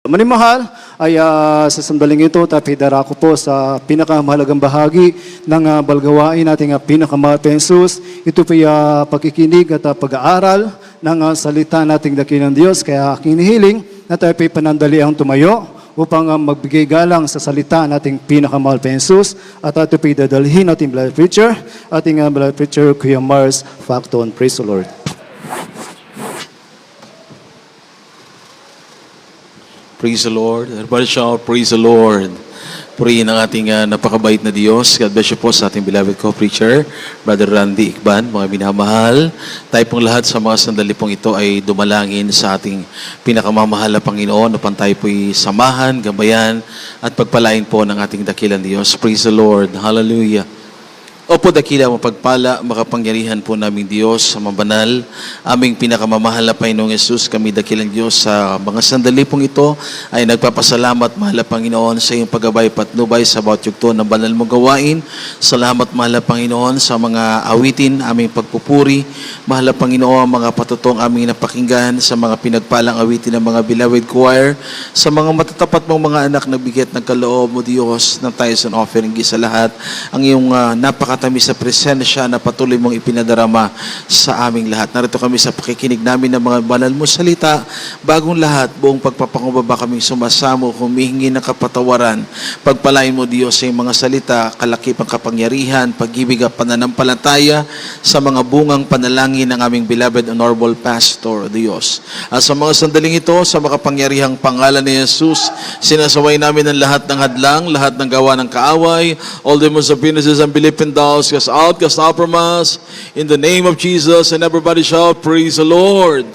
Manimahal ay sa sandaling ito, tapidara ko po sa pinakamahalagang bahagi ng balgawain nating pinakamahal na Jesus. Ito po pagkikinig at pag-aaral ng salita nating dakilang Diyos. Kaya aking hinihiling na tayo po'y panandaliang tumayo upang magbigay galang sa salita nating pinakamahal na Jesus. At ito po'y dadalhin ating beloved preacher, ating beloved preacher, Kuya Mars Facton. Praise the Lord. Praise the Lord. Everybody shout, praise the Lord. Purihin ang ating napakabait na Diyos. God bless you po sa ating beloved co-preacher, Brother Randy Ikban, mga minamahal. Tayo pong lahat sa mga sandali pong ito ay dumalangin sa ating pinakamamahal na Panginoon upang tayo po'y samahan, gabayan, at pagpalain po ng ating dakilang Diyos. Praise the Lord. Hallelujah. Opo, dakila, mapagpala, makapangyarihan po naming Diyos sa mabanal, aming pinakamamahal na Panginoong Yesus, kami dakilang Diyos sa mga sandali pong ito ay nagpapasalamat, mahal na Panginoon, sa iyong paggabay patnubay sa bawat yugto ng banal mong gawain. Salamat, mahal na Panginoon, sa mga awitin, aming pagpupuri. Mahal na Panginoon, mga patutong aming napakinggan, sa mga pinagpalang awitin ng mga beloved choir, sa mga matatapat mong mga anak na bigit ng kaloob mo, Diyos, ng tithes and offering sa lahat, ang iyong napakatamis sa presensya na patuloy mong ipinadarama sa aming lahat. Narito kami sa pakikinig namin ng mga banal mo salita. Bagong lahat, buong pagpapangumbaba kaming sumasamo, humihingi ng kapatawaran. Pagpalain mo, Diyos, sa iyong mga salita, kalakipang kapangyarihan, pag-ibig at pananampalataya sa mga bungang panalangin ng aming beloved honorable pastor, Diyos. At sa mga sandaling ito, sa makapangyarihang pangalan ni Jesus, sinasaway namin ang lahat ng hadlang, lahat ng gawa ng kaaway, all demons of weaknesses and belief in cast out from us, in the name of Jesus, and everybody shout, praise the Lord.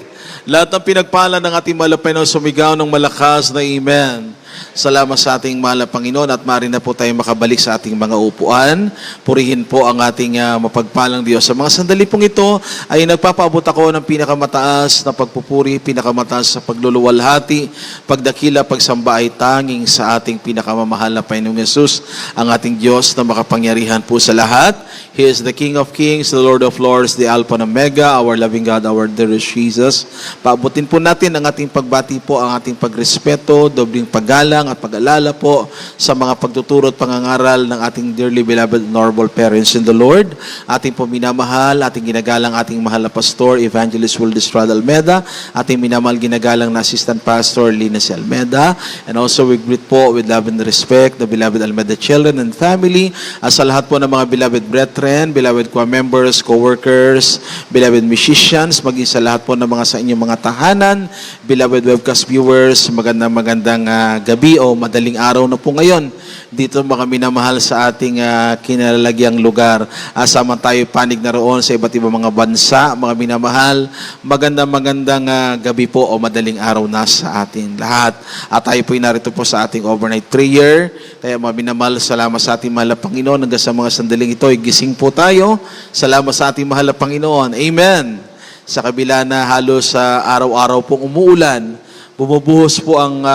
Lahat ng pinagpala ng ating mahal na Panginoon sumigaw ng malakas na amen. Salamat sa ating mahal na Panginoon at maaari na po tayo makabalik sa ating mga upuan. Purihin po ang ating mapagpalang Diyos. Sa mga sandali pong ito ay nagpapaabot ako ng pinakamataas na pagpupuri, pinakamataas sa pagluluwalhati, pagdakila, pagsamba ay tanging sa ating pinakamamahal na Panginoong Yesus, ang ating Diyos na makapangyarihan po sa lahat. He is the King of Kings, the Lord of Lords, the Alpha and Omega, our loving God, our dearest Jesus. Paabutin po natin ang ating pagbati po, ang ating pagrespeto, dobling paggalang at pag-alala po sa mga pagtuturo at pangangaral ng ating dearly beloved honorable parents in the Lord. Ating po minamahal, ating ginagalang ating mahal na pastor, Evangelist Will Estrada Almeda, ating minamahal ginagalang na assistant pastor, Lina C. Almeda, and also we greet po with love and respect the beloved Almeda children and family, at sa lahat po ng mga beloved brethren, beloved choir members, co-workers, beloved musicians, maging sa lahat po ng mga sa inyong mga tahanan, beloved webcast viewers, magandang gabi o madaling araw na po ngayon dito mga minamahal sa ating kinalagyang lugar. Asama tayo panig na roon sa iba't ibang mga bansa, mga minamahal. Magandang gabi po o madaling araw na sa atin lahat. At tayo po'y narito po sa ating overnight prayer. Kaya mga minamahal, salamat sa ating mahal na Panginoon. Hanggang sa mga sandaling ito, gising po tayo. Salamat sa ating mahal na Panginoon. Amen. Sa kabila na halos araw-araw pong umuulan, bumubuhos po ang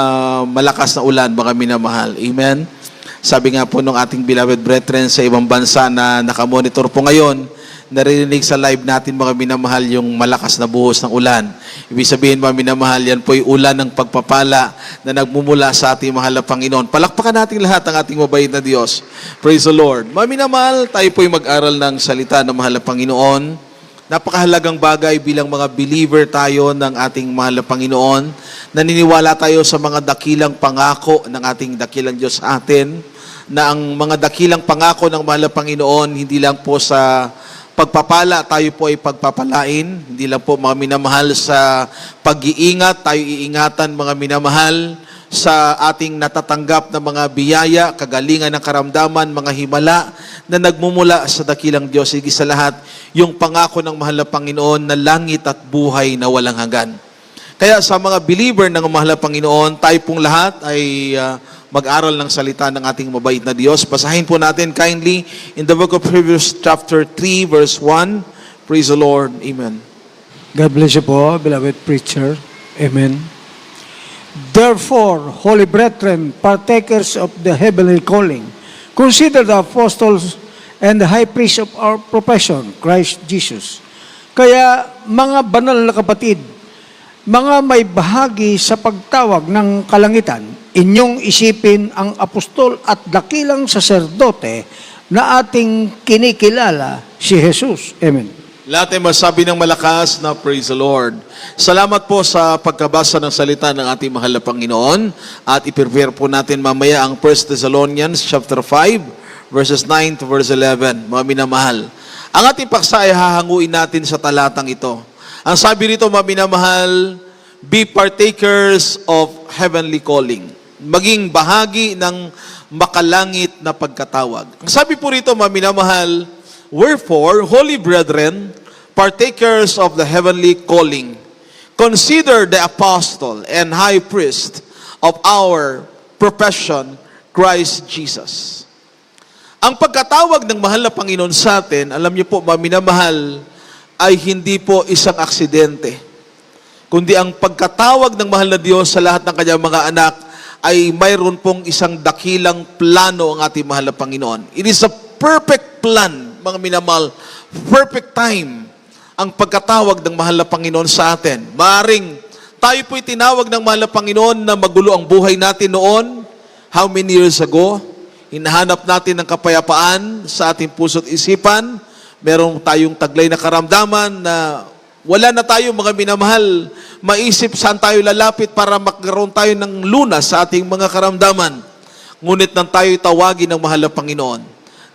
malakas na ulan, mga minamahal. Amen. Sabi nga po ng ating beloved brethren sa ibang bansa na nakamonitor po ngayon, naririnig sa live natin, mga minamahal, yung malakas na buhos ng ulan. Ibig sabihin, mga minamahal, yan po yung ulan ng pagpapala na nagmumula sa ating mahal na Panginoon. Palakpakan natin lahat ang ating mabait na Diyos. Praise the Lord. Mga minamahal, tayo po yung mag-aral ng salita ng mahal na Panginoon. Napakahalagang bagay bilang mga believer tayo ng ating mahal na Panginoon. Naniniwala tayo sa mga dakilang pangako ng ating dakilang Diyos sa atin, na ang mga dakilang pangako ng mahal na Panginoon, hindi lang po sa pagpapala, tayo po ay pagpapalain. Hindi lang po, mga minamahal, sa pag-iingat, tayo iingatan, mga minamahal, sa ating natatanggap na mga biyaya, kagalingan ng karamdaman, mga himala na nagmumula sa dakilang Diyos. Higit sa lahat, yung pangako ng mahal na Panginoon na langit at buhay na walang hanggan. Kaya sa mga believer ng mahal na Panginoon, tayo pong lahat ay mag-aral ng salita ng ating mabait na Diyos. Basahin po natin kindly in the book of Hebrews chapter 3 verse 1. Praise the Lord. Amen. God bless you po, beloved preacher. Amen. Therefore, holy brethren, partakers of the heavenly calling, consider the apostles and the high priest of our profession, Christ Jesus. Kaya, mga banal na kapatid, Mga may bahagi sa pagtawag ng kalangitan, inyong isipin ang apostol at dakilang saserdote na ating kinikilala, si Jesus. Amen. Lahat ay masabi ng malakas na praise the Lord. Salamat po sa pagkabasa ng salita ng ating mahal na Panginoon. At i-prepare po natin mamaya ang 1 Thessalonians chapter 5, verses 9 to verse 11. Mga minamahal. Ang ating paksa ay hahanguin natin sa talatang ito. Ang sabi rito, mga minamahal, be partakers of heavenly calling. Maging bahagi ng makalangit na pagkatawag. Ang sabi po rito, mga minamahal, wherefore, holy brethren, partakers of the heavenly calling, consider the apostle and high priest of our profession, Christ Jesus. Ang pagkatawag ng mahal na Panginoon sa atin, alam niyo po, mga minamahal, ay hindi po isang aksidente, kundi ang pagkatawag ng mahal na Diyos sa lahat ng kanyang mga anak ay mayroon pong isang dakilang plano ang ating mahal na Panginoon. It is a perfect plan, mga minamahal, perfect time ang pagkatawag ng mahal na Panginoon sa atin. Maaring tayo po'y tinawag ng mahal na Panginoon na magulo ang buhay natin noon. How many years ago? Hinahanap natin ng kapayapaan sa ating puso't isipan. Meron tayong taglay na karamdaman na wala na tayo, mga minamahal, maisip saan tayo lalapit para magkaroon tayo ng lunas sa ating mga karamdaman. Ngunit nang tayo tawagin ng mahal na Panginoon,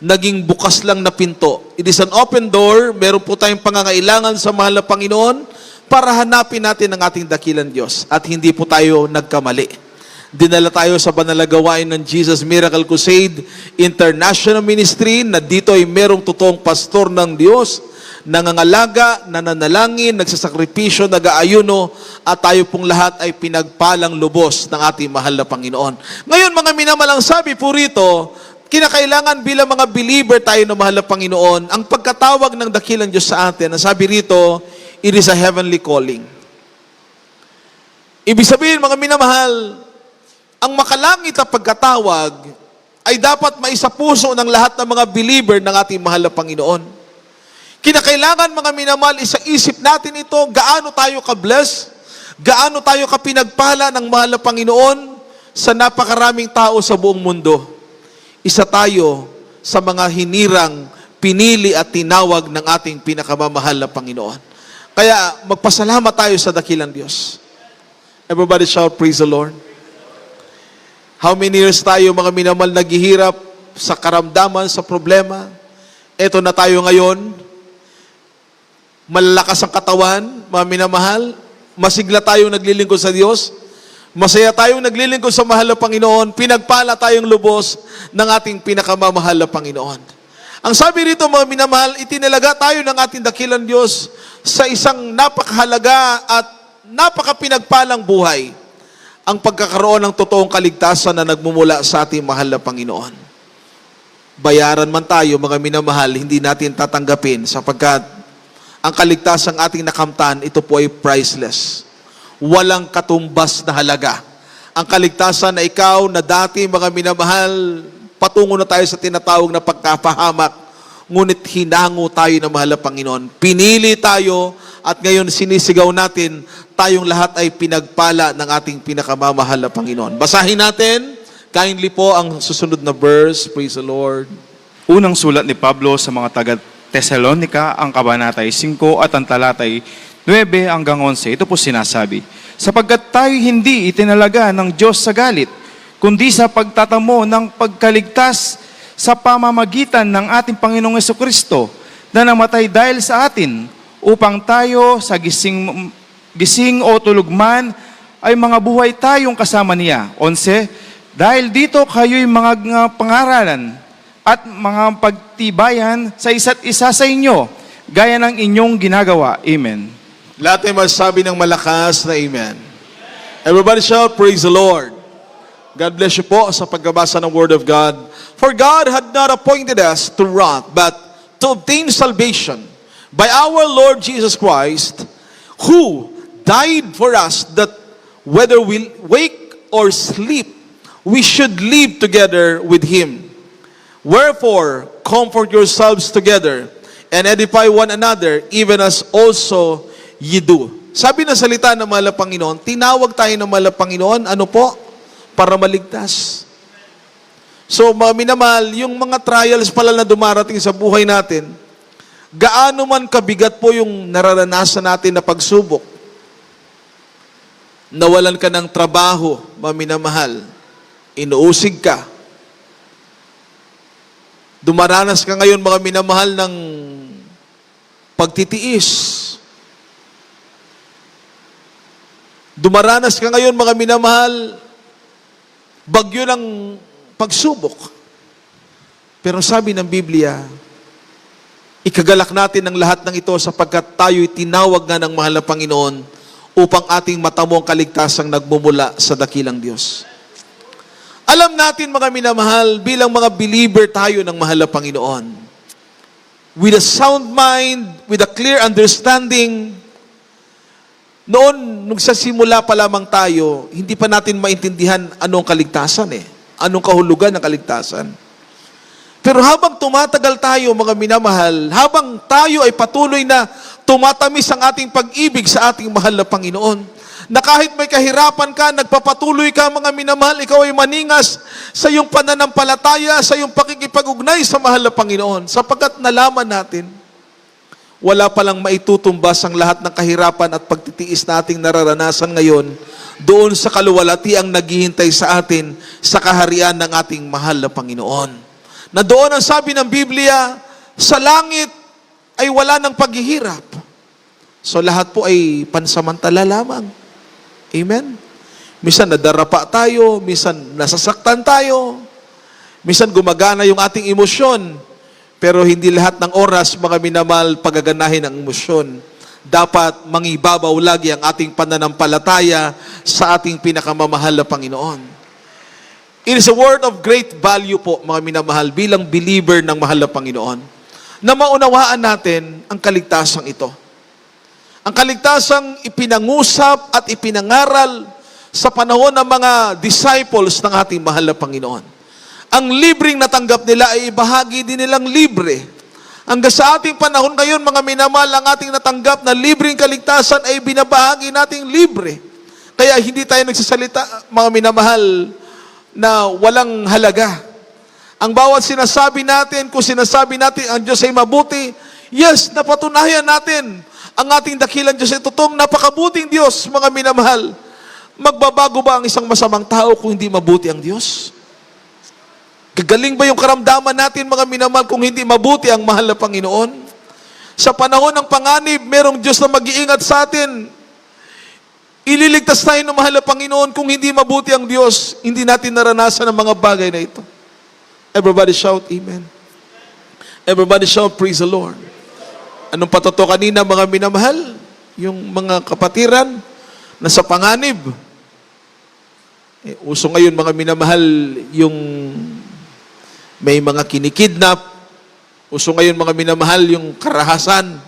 naging bukas lang na pinto. It is an open door. Meron po tayong pangangailangan sa mahal na Panginoon para hanapin natin ang ating dakilang Diyos at hindi po tayo nagkamali. Dinala tayo sa banal na gawain ng Jesus Miracle Crusade International Ministry na dito ay merong totoong pastor ng Diyos, nangangalaga, nananalangin, nagsasakripisyo, nag-aayuno, at tayo pong lahat ay pinagpalang lubos ng ating mahal na Panginoon. Ngayon, mga minamalang, sabi po rito, kinakailangan bilang mga believer tayo ng mahal na Panginoon, ang pagkatawag ng dakilang Diyos sa atin, ang sabi rito, it is a heavenly calling. Ibig sabihin, mga minamahal, ang makalangit na pagkatawag ay dapat maisapuso ng lahat ng mga believer ng ating mahal na Panginoon. Kinakailangan, mga minamahal, isa-isip natin ito, gaano tayo ka-bless, gaano tayo kapinagpala ng mahal na Panginoon sa napakaraming tao sa buong mundo. Isa tayo sa mga hinirang, pinili at tinawag ng ating pinakamamahal na Panginoon. Kaya magpasalamat tayo sa dakilang Diyos. Everybody shout, praise the Lord. How many years tayo, mga minamahal, naghihirap sa karamdaman, sa problema? Eto na tayo ngayon. Malalakas ang katawan, mga minamahal. Masigla tayong naglilingkod sa Diyos. Masaya tayong naglilingkod sa mahal na Panginoon. Pinagpala tayong lubos ng ating pinakamamahal na Panginoon. Ang sabi rito, mga minamahal, itinalaga tayo ng ating dakilang Diyos sa isang napakahalaga at napakapinagpalang buhay. Ang pagkakaroon ng totoong kaligtasan na nagmumula sa ating mahal na Panginoon. Bayaran man tayo, mga minamahal, hindi natin tatanggapin sapagkat ang kaligtasang ating nakamtan, ito po ay priceless. Walang katumbas na halaga. Ang kaligtasan na ikaw na dati, mga minamahal, patungo na tayo sa tinatawag na pagkapahamak, ngunit hinango tayo ng mahal na Panginoon. Pinili tayo at ngayon sinisigaw natin, tayong lahat ay pinagpala ng ating pinakamamahal na Panginoon. Basahin natin, kindly po, ang susunod na verse. Praise the Lord. Unang sulat ni Pablo sa mga taga-Tesalonica, ang kabanatay 5 at ang talatay 9 hanggang 11. Ito po sinasabi, sapagkat tayo hindi itinalaga ng Diyos sa galit, kundi sa pagtatamo ng pagkaligtas sa pamamagitan ng ating Panginoong Jesucristo na namatay dahil sa atin, upang tayo sa gising o tulog man ay mga buhay tayong kasama niya. 11, dahil dito kayo'y mga pangaralan at mga pagtibayan sa isa't isa sa inyo, gaya ng inyong ginagawa. Amen. Lahat ay masasabi ng malakas na Amen. Everybody shout, praise the Lord. God bless you po sa pagbabasa ng Word of God. For God had not appointed us to wrath, but to obtain salvation by our Lord Jesus Christ, who died for us, that whether we wake or sleep, we should live together with Him. Wherefore, comfort yourselves together, and edify one another, even as also ye do. Sabi ng salita ng mahal na Panginoon, tinawag tayo ng mahal na Panginoon, ano po? Para maligtas. So, mga minamahal, yung mga trials pala na dumarating sa buhay natin, gaano man kabigat po yung nararanasan natin na pagsubok, nawalan ka ng trabaho, mga minamahal, inuusig ka, dumaranas ka ngayon, mga minamahal, ng pagtitiis. Dumaranas ka ngayon, mga minamahal, bagyo ng pagsubok. Pero sabi ng Biblia, ikagalak natin ang lahat ng ito sapagkat tayo'y tinawag nga ng mahal na Panginoon upang ating matamo ang kaligtasang nagmumula sa dakilang Diyos. Alam natin, mga minamahal, bilang mga believer tayo ng mahal na Panginoon. With a sound mind, with a clear understanding, noon, nung sa simula pa lamang tayo, hindi pa natin maintindihan anong kaligtasan Anong kahulugan ng kaligtasan. Pero habang tumatagal tayo, mga minamahal, habang tayo ay patuloy na tumatamis ang ating pag-ibig sa ating mahal na Panginoon, na kahit may kahirapan ka, nagpapatuloy ka, mga minamahal, ikaw ay maningas sa iyong pananampalataya, sa iyong pakikipag-ugnay sa mahal na Panginoon, sapagkat nalaman natin, wala palang maitutumbas ang lahat ng kahirapan at pagtitiis na ating nararanasan ngayon doon sa kaluwalhati ang naghihintay sa atin sa kaharian ng ating mahal na Panginoon. Na doon ang sabi ng Biblia, sa langit ay wala ng paghihirap. So lahat po ay pansamantala lamang. Amen? Minsan nadarapa tayo, minsan nasasaktan tayo, minsan gumagana yung ating emosyon, pero hindi lahat ng oras, mga minamahal, pagaganahin ang emosyon. Dapat mangibabaw lagi ang ating pananampalataya sa ating pinakamamahal na Panginoon. It is a word of great value po, mga minamahal, bilang believer ng mahal na Panginoon, na maunawaan natin ang kaligtasang ito. Ang kaligtasang ipinangusap at ipinangaral sa panahon ng mga disciples ng ating mahal na Panginoon. Ang libreng natanggap nila ay ibahagi din nilang libre. Hanggang sa ating panahon ngayon, mga minamahal, ang ating natanggap na libreng kaligtasan ay binabahagi nating libre. Kaya hindi tayo nagsasalita, mga minamahal, na walang halaga. Ang bawat sinasabi natin, kung sinasabi natin ang Diyos ay mabuti, yes, napatunayan natin ang ating dakilang Diyos ay totoong napakabuting Diyos, mga minamahal. Magbabago ba ang isang masamang tao kung hindi mabuti ang Diyos? Gagaling ba yung karamdaman natin, mga minamahal, kung hindi mabuti ang mahal na Panginoon? Sa panahon ng panganib, merong Diyos na mag-iingat sa atin. Ililigtas tayo ng mahal na Panginoon kung hindi mabuti ang Diyos, hindi natin naranasan ang mga bagay na ito. Everybody shout, Amen. Everybody shout, praise the Lord. Anong patoto kanina, mga minamahal? Yung mga kapatiran na sa panganib. Uso ngayon, mga minamahal, yung may mga kinikidnap. Uso ngayon, mga minamahal, yung karahasan.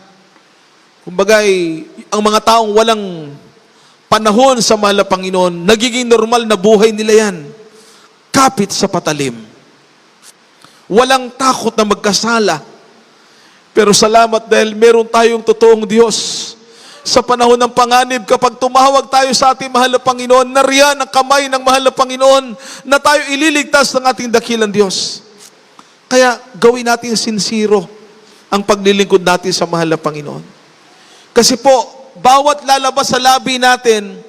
Kumbaga, ang mga taong walang panahon sa mahal na Panginoon, nagiging normal na buhay nila yan. Kapit sa patalim. Walang takot na magkasala. Pero salamat dahil meron tayong totoong Diyos. Sa panahon ng panganib, kapag tumawag tayo sa ating mahal na Panginoon, nariyan ang kamay ng mahal na Panginoon na tayo ililigtas ng ating dakilang Diyos. Kaya gawin natin sincero ang paglilingkod natin sa mahal na Panginoon. Kasi po, bawat lalabas sa labi natin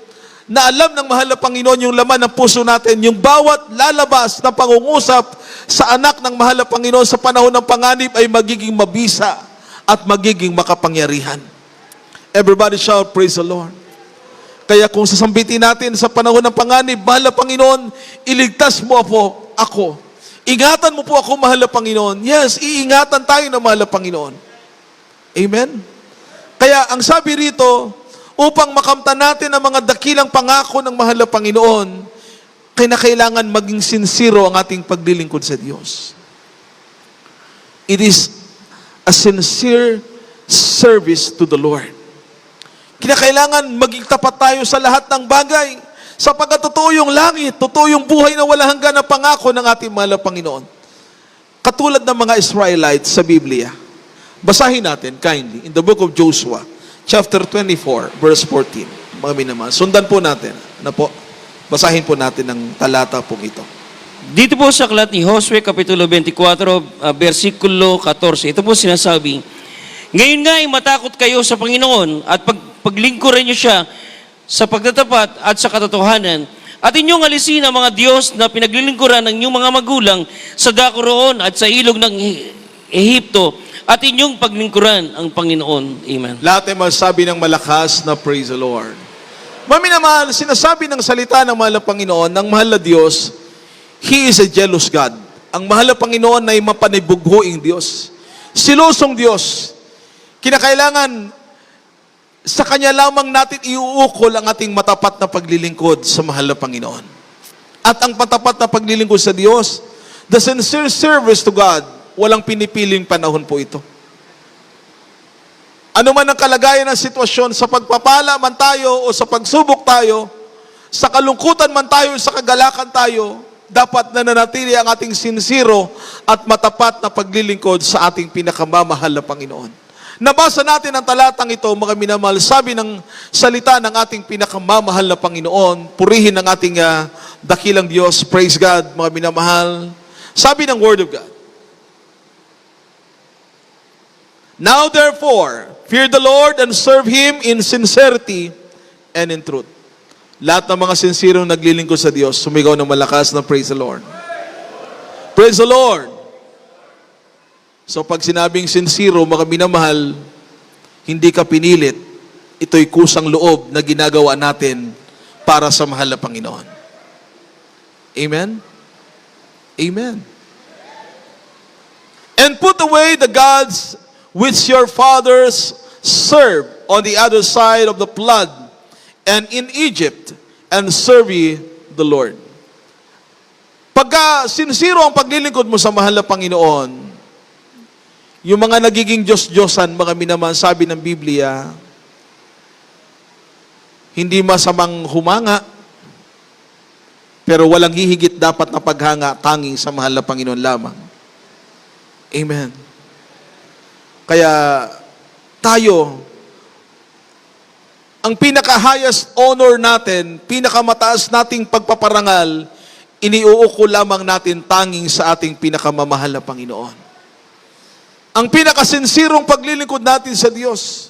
na alam ng mahal na Panginoon yung laman ng puso natin, yung bawat lalabas na pangungusap sa anak ng mahal na Panginoon sa panahon ng panganib ay magiging mabisa at magiging makapangyarihan. Everybody shout, praise the Lord. Kaya kung sasambitin natin sa panahon ng panganib, mahal na Panginoon, iligtas mo ako. Ingatan mo po ako, mahal na Panginoon. Yes, iingatan tayo ng mahal na Panginoon. Amen? Kaya ang sabi rito, upang makamtan natin ang mga dakilang pangako ng mahal na Panginoon, kinakailangan maging sincero ang ating paglilingkod sa Diyos. It is a sincere service to the Lord. Kinakailangan maging tapat tayo sa lahat ng bagay, sapagkat totoo yung langit, totoo yung buhay na wala hanggan na pangako ng ating mahal na Panginoon. Katulad ng mga Israelites sa Biblia. Basahin natin kindly in the book of Joshua, chapter 24, verse 14. Mga minamahal, sundan po natin. Na po, basahin po natin ang talata pong ito. Dito po sa aklat ni Josue, Kapitulo 24, versikulo 14, ito po sinasabi, ngayon nga ay matakot kayo sa Panginoon at paglingkuran niyo siya sa pagtatapat at sa katotohanan. At inyong alisin ang mga Diyos na pinaglilingkuran ng inyong mga magulang sa dako roon at sa ilog ng Ehipto at inyong paglingkuran ang Panginoon. Amen. Lahat ay masabi ng malakas na praise the Lord. Maminamahal, sinasabi ng salita ng mahal na Panginoon, ng mahal na Diyos, He is a jealous God. Ang mahal na Panginoon ay mapanibughuing Diyos. Silosong Diyos. Kinakailangan sa Kanya lamang natin iuukol ang ating matapat na paglilingkod sa mahal na Panginoon. At ang matapat na paglilingkod sa Diyos, the sincere service to God, walang pinipiling panahon po ito. Ano man ang kalagayan ng sitwasyon, sa pagpapala man tayo o sa pagsubok tayo, sa kalungkutan man tayo o sa kagalakan tayo, dapat nananatili ang ating sincero at matapat na paglilingkod sa ating pinakamamahal na Panginoon. Nabasa natin ang talatang ito, mga minamahal, sabi ng salita ng ating pinakamamahal na Panginoon, purihin ang ating dakilang Diyos, praise God, mga minamahal. Sabi ng Word of God, now therefore, fear the Lord and serve Him in sincerity and in truth. Lahat ng mga sincere naglilingkod sa Diyos, sumigaw ng malakas na praise the Lord. Praise the Lord. So pag sinabing sincero, mga minamahal, hindi ka pinilit, ito'y kusang loob na ginagawa natin para sa mahal na Panginoon. Amen? Amen. And put away the gods which your fathers served on the other side of the flood and in Egypt, and serve ye the Lord. Pagka sincero ang paglilingkod mo sa mahal na Panginoon, yung mga nagiging Diyos-Diyosan, mga minamahal, sabi ng Biblia, hindi masamang humanga, pero walang hihigit dapat na paghanga tanging sa mahal na Panginoon lamang. Amen. Kaya tayo, ang pinaka-highest honor natin, pinakamataas nating pagpaparangal, iniuuko lamang natin tanging sa ating pinakamamahal na Panginoon. Ang pinakasinsirong paglilingkod natin sa Diyos.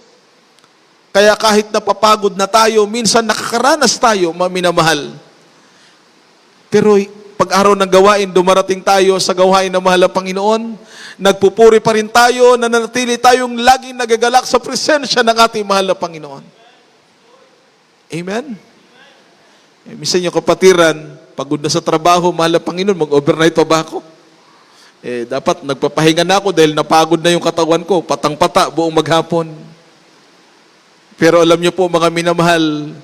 Kaya kahit napapagod na tayo, minsan nakakaranas tayo, maminamahal. Pero pag araw ng gawain, dumarating tayo sa gawain ng mahal na Panginoon, nagpupuri pa rin tayo, nananatili tayong laging nagagalak sa presensya ng ating mahal na Panginoon. Amen? Minsan yung kapatiran, pagod na sa trabaho, mahal na Panginoon, mag-overnight pa ba ako? Dapat nagpapahinga na ako dahil napagod na yung katawan ko, patang-pata buong maghapon. Pero alam niyo po, mga minamahal,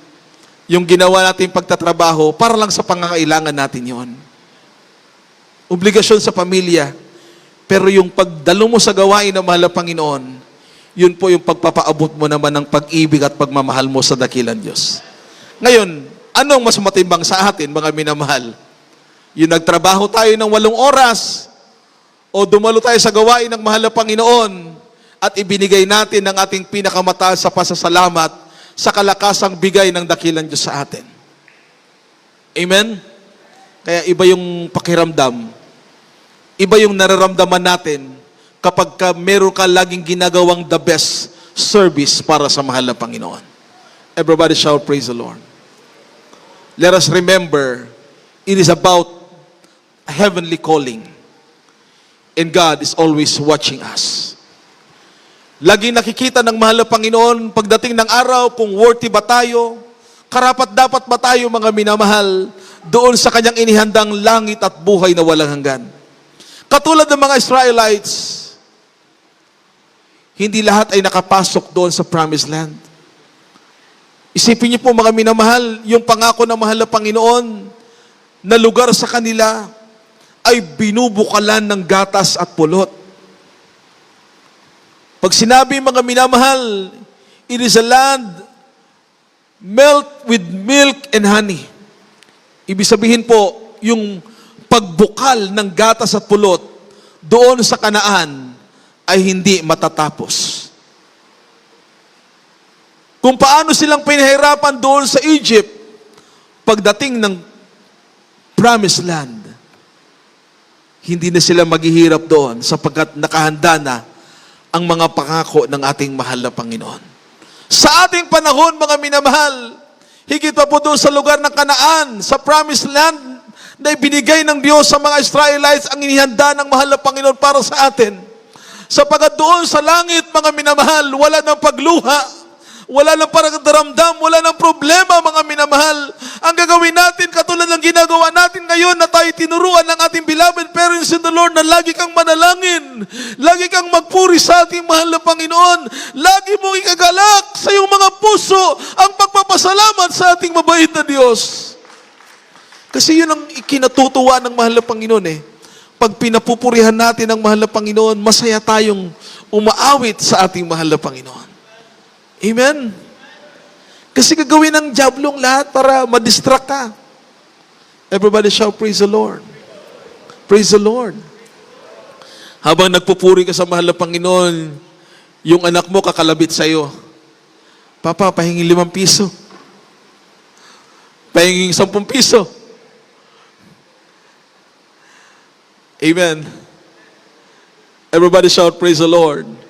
yung ginawa natin pagtatrabaho, para lang sa pangangailangan natin yon. Obligasyon sa pamilya. Pero yung pagdalo mo sa gawain ng mahal na Panginoon, yun po yung pagpapaabot mo naman ng pag-ibig at pagmamahal mo sa dakilang Diyos. Ngayon, anong mas matimbang sa atin, mga minamahal? Yung nagtrabaho tayo ng 8 oras, o dumalo tayo sa gawain ng mahal na Panginoon at ibinigay natin ang ating pinakamataas sa pasasalamat sa kalakasang bigay ng dakilang Diyos sa atin. Amen? Kaya iba yung pakiramdam. Iba yung nararamdaman natin kapag meron ka laging ginagawang the best service para sa mahal na Panginoon. Everybody shout, praise the Lord. Let us remember, it is about a heavenly calling. And God is always watching us. Laging nakikita ng mahal na Panginoon, pagdating ng araw, kung worthy ba tayo, karapat-dapat ba tayo, mga minamahal, doon sa kanyang inihandang langit at buhay na walang hanggan. Katulad ng mga Israelites, hindi lahat ay nakapasok doon sa promised land. Isipin niyo po, mga minamahal, yung pangako ng mahal na Panginoon na lugar sa kanila ay binubukalan ng gatas at pulot. Pag sinabi, mga minamahal, it is a land melt with milk and honey. Ibig sabihin po, yung pagbukal ng gatas at pulot doon sa Kanaan ay hindi matatapos. kung paano silang pinahirapan doon sa Egypt pagdating ng Promised Land. Hindi na sila maghihirap doon sapagkat nakahanda na ang mga pangako ng ating mahal na Panginoon. Sa ating panahon, mga minamahal, higit pa po doon sa lugar ng Kanaan, sa Promised Land na ibinigay ng Diyos sa mga Israelites, ang inihanda ng mahal na Panginoon para sa atin. Sapagkat doon sa langit, mga minamahal, wala ng pagluha, wala ng paradaramdam, wala ng problema, mga minamahal. Ang gagawin natin, katulad ng ginagawa natin ngayon na tayo tinuruan ng ating beloved parents in the Lord na lagi kang manalangin, lagi kang magpuri sa ating mahal na Panginoon, lagi mong ikagalak sa iyong mga puso ang pagpapasalamat sa ating mabait na Diyos. Kasi yun ang ikinatutuwa ng mahal na Panginoon eh. Pag pinapupurihan natin ang mahal na Panginoon, masaya tayong umaawit sa ating mahal na Panginoon. Amen? Kasi gagawin ng diablong lahat para madistract ka. Everybody shout, praise the Lord. Praise the Lord. Habang nagpupuri ka sa mahal na Panginoon, yung anak mo kakalabit sa'yo. Papa, pahingin 5 piso. Pahingin 10 piso. Amen. Everybody shout, praise the Lord.